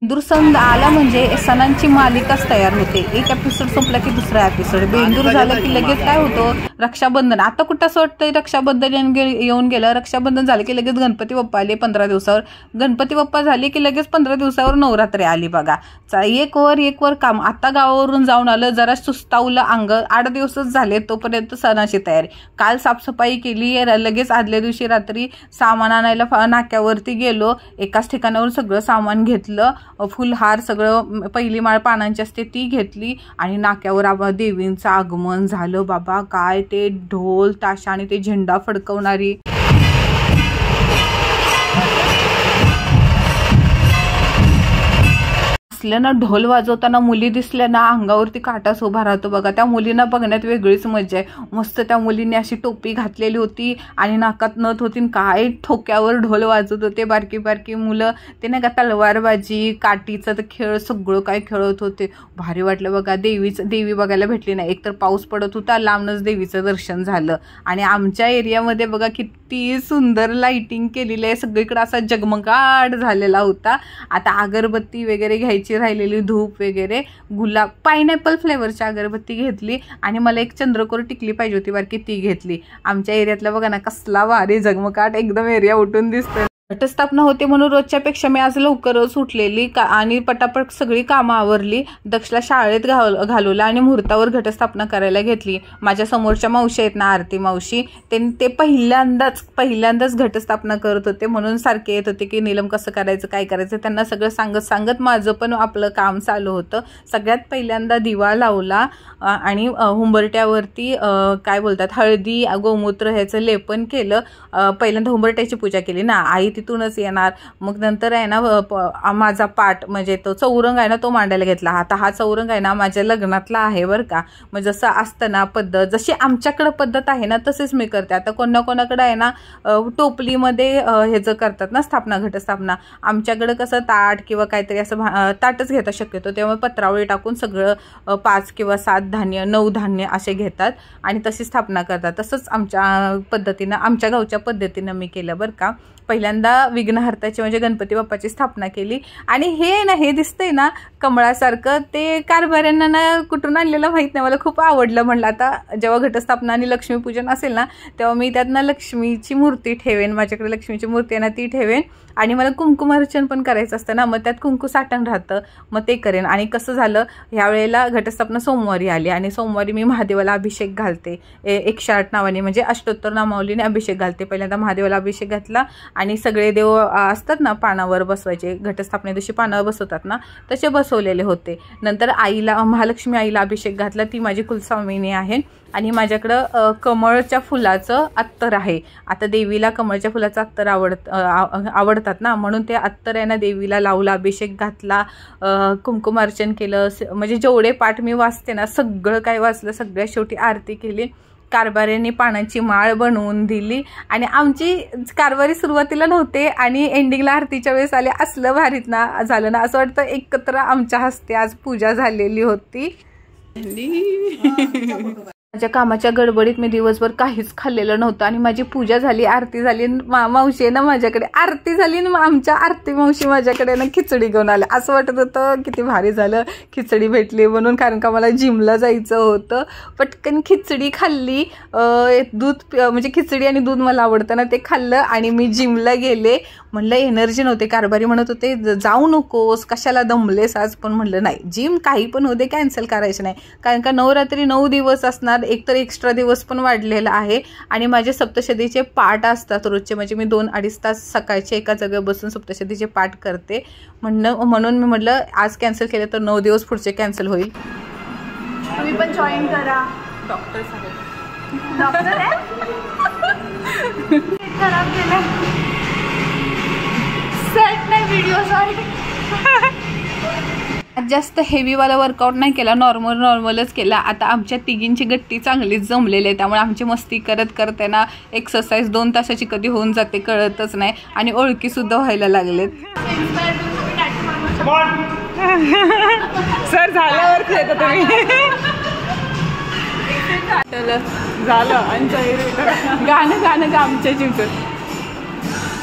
बेंदूर सण आला म्हणजे सणांची मालिकाच तयार होते। एक एपिसोड संपला की दुसरा एपिसोड। बेंदूर झालं की लगेच काय होतं, रक्षाबंधन। आता कुठं असं वाटतंय रक्षाबंधन येऊन गेलं। रक्षाबंधन झालं की लगेच गणपती बाप्पा आले 15 दिवसावर। गणपती बाप्पा झाले की लगेच 15 दिवसावर नवरात्री आली बघा। एक वर काम। आता गावावरून जाऊन आलं, जरा सुस्तावलं अंग। 8 दिवसच झाले तोपर्यंत सणाची तयारी। काल साफसफाई केली, लगेच आदल्या दिवशी रात्री सामान आणायला नाक्यावरती गेलो। एकाच ठिकाणावर सगळं सामान घेतलं। फुलहार सगळं पहिली माळ पानांची असते ती घेतली आणि नाक्यावर देवींचं आगमन झालं बाबा। काय ते ढोल ताशा आणि ते झेंडा फडकवणारी ना, ढोल वाजवताना मुली दिसल्या ना अंगावरती काटाच उभा राहतो बघा। त्या मुलींना बघण्यात वेगळीच मजा आहे। मस्त त्या मुलींनी अशी टोपी घातलेली होती आणि नाकात नथ होती, काय ठोक्यावर ढोल वाजवत होते बारकी बारकी मुलं। ते नाही का तलवारबाजी काठीचा खेळ सगळं काय खेळत होते। भारी वाटलं बघा। देवी बघायला भेटली नाही, एकतर पाऊस पडत होता, लांबनच देवीचं दर्शन झालं। आणि आमच्या एरियामध्ये बघा किती सुंदर लाइटिंग केलेली आहे, सगळीकडे असा जगमगाट झालेला होता। आता अगरबत्ती वगैरे घ्यायची राहिलेली, धूप वगैरे, गुलाब पायनॅपल फ्लेवरची अगरबत्ती घेतली आणि मला एक चंद्रकोर टिकली पाहिजे होती बारकी, ती घेतली। आमच्या एरियातला बघा ना कसला भारी जगमगाट, एकदम एरिया उठून दिसतोय। घटस्थापना होते म्हणून रोजच्यापेक्षा मी आज लवकरच उठलेली आणि पटापट सगळी कामं आवरली। दक्षला शाळेत घालवलं आणि मुहूर्तावर घटस्थापना करायला घेतली। माझ्या समोरच्या मावशी आहेत ना, आरती मावशी, ते पहिल्यांदाच घटस्थापना करत होते, म्हणून सारखे येत होते की नीलम कसं करायचं काय करायचं। त्यांना सगळं सांगत माझं पण आपलं काम चालू होतं। सगळ्यात पहिल्यांदा दिवा लावला आणि हुंबरट्यावरती काय बोलतात हळदी गोमूत्र ह्याचं लेपन केलं। पहिल्यांदा हुंबरट्याची पूजा केली ना, आई तिथूनच येणार। मग नंतर आहे ना माझा पाट म्हणजे तो चौरंग आहे ना तो मांडायला घेतला। आता हा चौरंग आहे ना माझ्या लग्नातला आहे बरं का। मग जसं असतं ना पद्धत, जशी आमच्याकडे पद्धत आहे ना तसेच मी करते। आता कोणाकोणाकडे आहे ना टोपलीमध्ये ह्याचं करतात ना स्थापना घटस्थापना। आमच्याकडे कसं ताट किंवा काहीतरी असं ताटच घेतात शक्यतो, तेव्हा पत्रावळी टाकून सगळं 5 किंवा 7 धान्य 9 धान्य असे घेतात आणि तशी स्थापना करतात। तसंच आमच्या पद्धतीनं, आमच्या गावच्या पद्धतीनं मी केलं बरं का। पहिल्यांदा विघ्नहर्त्याची म्हणजे गणपती बाप्पाची स्थापना केली आणि हे दिसतंय ना कमळासारखं, ते कारभाऱ्यांना ना कुठून आणलेलं माहीत नाही, मला खूप आवडलं। म्हणलं आता जेव्हा घटस्थापना आणि लक्ष्मीपूजन असेल ना तेव्हा मी त्यात ना लक्ष्मीची मूर्ती ठेवेन, माझ्याकडे लक्ष्मीची मूर्ती आहे ना ती ठेवेन। आणि मला कुंकुमार्चन पण करायचं असतं ना, मग त्यात कुंकू साठण राहतं, मग ते करेन। आणि कसं झालं ह्यावेळेला घटस्थापना सोमवारी आली आणि सोमवारी मी महादेवाला अभिषेक घालते। 108 नावाने म्हणजे अष्टोत्तर नामावलीने अभिषेक घालते। पहिल्यांदा महादेवाला अभिषेक घातला आणि सगळे देव असतात ना पानावर बसवायचे, घटस्थापने दिवशी पानावर बसवतात ना तसे बसवलेले होते। नंतर आईला, महालक्ष्मी आईला अभिषेक घातला, ती माझी कुलस्वामिनी आहे। आणि माझ्याकडं कमळच्या फुलाचं अत्तर आहे। आता देवीला कमळच्या फुलाचं अत्तर आवडतात ना, म्हणून ते अत्तर आहे ना देवीला लावला, अभिषेक घातला, कुंकुमार्चन केलं। म्हणजे जेवढे पाठ मी वाचते ना सगळं काय वाचलं, सगळ्यात शेवटी आरती केली। कारभाऱ्यांनी पानाची माळ बनवून दिली आणि आमची कारभारी सुरुवातीला नव्हते आणि एंडिंगला आरतीच्या वेळेस आले। असलं भारीत ना झालं ना, असं वाटतं एकत्र आमच्या हस्ते आज पूजा झालेली होती। माझ्या कामाच्या गडबडीत मी दिवसभर काहीच खाल्लेलं नव्हतं आणि माझी पूजा झाली, आरती झाली। मावशी आहे ना माझ्याकडे आरती झाली आणि आमच्या आरती मावशी माझ्याकडे ना खिचडी घेऊन आल्या। असं वाटत होतं किती भारी झालं खिचडी भेटली म्हणून, कारण का मला जिमला जायचं होतं। पटकन खिचडी खाल्ली, दूध म्हणजे खिचडी आणि दूध मला आवडतं ना ते खाल्लं आणि मी जिमला गेले। म्हणलं एनर्जी नव्हते, कारभारी म्हणत होते जाऊ नकोस कशाला दमलेस आज, पण म्हणलं नाही, जिम काही पण होते कॅन्सल करायचं नाही, कारण का नवरात्री 9 दिवस असणार, एकतर एक्स्ट्रा दिवस पण वाढलेला आहे। आणि माझे सप्तशतीचे पाठ असतात रोजचे, म्हणजे मी 2-2.5 तास सकाळचे एका जागेवर बसून सप्तशतीचे पाठ करते। म्हणून मी म्हटलं आज कॅन्सल केलं तर 9 दिवस पुढचे कॅन्सल होईल। तुम्ही पण जॉईन करा। डॉक्टर साहेब डॉक्टर आहे खराब केलं, सेट नाही व्हिडिओ, सॉरी। जास्त हेवीवाला वर्कआउट नाही केला, नॉर्मलच केला। आता आमच्या तिघींची गट्टी चांगलीच जमलेली आहे, त्यामुळे आमची मस्ती करत करत ना एक्सरसाइज 2 तासाची कधी होऊन जाते कळतच नाही आणि ओळखीसुद्धा व्हायला लागलेत। सर झाल्यावर खेळता तुम्ही झालं गाणं आमच्या जीवचं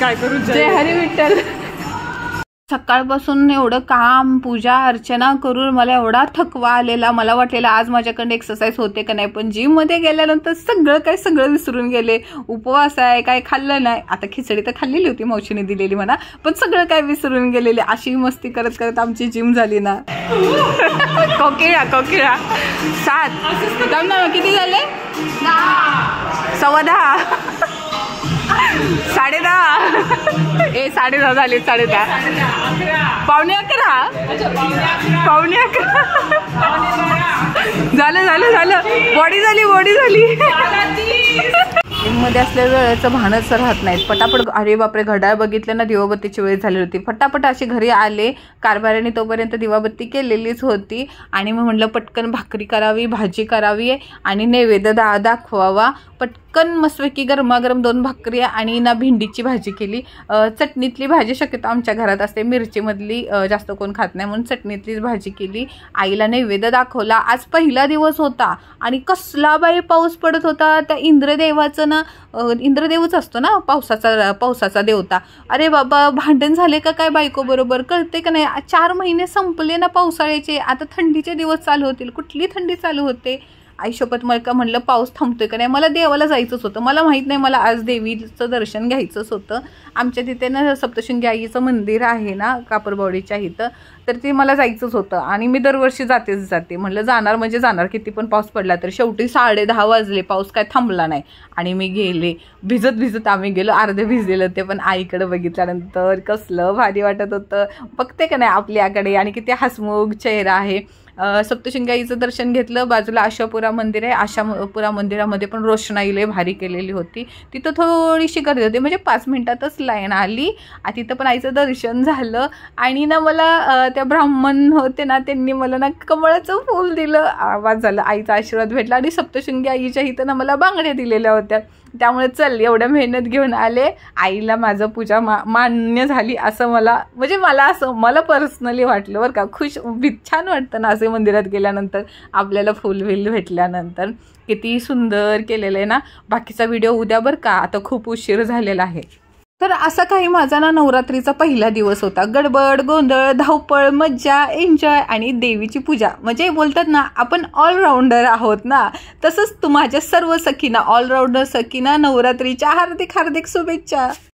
काय करू, जय हरी विठ्ठल। सकाळपासून एवढं काम पूजा अर्चना करून मला एवढा थकवा आलेला. मला वाटलेला आज माझ्याकडे एक्सरसाइज होते का नाही, पण जिम मध्ये गेल्यानंतर सगळं विसरून गेले. उपवास आहे, काय खाल्लं नाही. आता खिचडी तर खाल्लेली होती, मावशीने दिलेली म्हणा, पण सगळं काय विसरून गेलेले. अशी मस्ती करत करत आमची जिम झाली ना. कोकिळा 7 ना, किती झाले? 10:15 10:30 10:30 झाले. 10:30 पावणे 11 झालं. बॉडी झाली. मध्ये असल्या वेळेचं भानच राहत नाहीत. पटापट अरे बापरे, घड्याळ बघितलं ना, दिवाबत्तीची वेळ झाली होती. फटाफट अशी घरी आले. कारभाऱ्याने तोपर्यंत दिवाबत्ती केलेलीच होती आणि मग म्हटलं पटकन भाकरी करावी, भाजी करावी आणि नैवेद्य दाखवावा. पटकन मस्तपैकी गरमागरम 2 भाकरी आणि ना भेंडीची भाजी केली. चटणीतली भाजी शक्यतो आमच्या घरात असते, मिरचीमधली जास्त कोण खात नाही म्हणून चटणीतलीच भाजी केली. आईला नैवेद्य दाखवला. आज पहिला दिवस होता आणि कसला बाई पाऊस पडत होता. त्या इंद्रदेवाचं ना, इंद्रदेवच असतो ना पावसाचा देवता. अरे बाबा, भांडण झाले का काय बायको बरोबर, कळते का नाही. 4 महिने संपले ना पावसाळ्याचे, आता थंडीचे दिवस चालू होतील. कुठली थंडी चालू होते. आई शपथ, मला म्हणलं पाऊस थांबतोय का नाही. मला देवाला जायचंच होतं. मला माहीत नाही, मला आज देवीचं दर्शन घ्यायचंच होतं. आमच्या तिथे ना सप्तशृंगी आईचं मंदिर आहे ना कापरबावडीच्या इथं, तर ते मला जायचंच होतं आणि मी दरवर्षी जाते. म्हणलं जाणार म्हणजे जाणार, किती पण पाऊस पडला तर. शेवटी 10:30 वाजले, पाऊस काय थांबला नाही आणि मी गेले. भिजत आम्ही गेलो. अर्धे भिजलेलं ते, पण आईकडे बघितल्यानंतर कसलं भारी वाटत होतं. बघते का नाही आपल्याकडे, आणि किती हसमुख चेहरा आहे. सप्तशृंगी आईचं दर्शन घेतलं. बाजूला आशापुरा मंदिर आहे. आशापुरा मंदिरामध्ये पण रोषणाई लय भारी केलेली होती. तिथं थोडीशी गर्दी होती, म्हणजे 5 मिनिटातच लाईन आली. तिथं पण आईचं दर्शन झालं आणि ना मला त्या ब्राह्मण होते ना, त्यांनी मला ना कमळाचं फूल दिलं. आवाज झाला, आईचा आशीर्वाद भेटला. आणि सप्तशृंगी आईच्या इथं ना मला बांगड्या दिलेल्या होत्या. त्यामुळे चल, एवढ्या मेहनत घेऊन आले. आईला माझं पूजा मान्य झाली असं मला पर्सनली वाटलं बरं का. छान वाटतं ना असं मंदिरात गेल्यानंतर, आपल्याला फुलबिल भेटल्यानंतर. किती सुंदर केलेलं आहे ना. बाकीचा व्हिडिओ उद्या बरं का, आता खूप उशीर झालेला आहे. तर असा काही माझा ना नवरात्रीचा पहिला दिवस होता. गडबड, गोंधळ, धावपळ, मज्जा, एन्जॉय आणि देवीची पूजा. म्हणजे बोलतात ना, आपण ऑलराऊंडर आहोत ना, तसंच माझ्या सर्व सखींना, ऑलराऊंडर सखींना नवरात्रीच्या हार्दिक शुभेच्छा.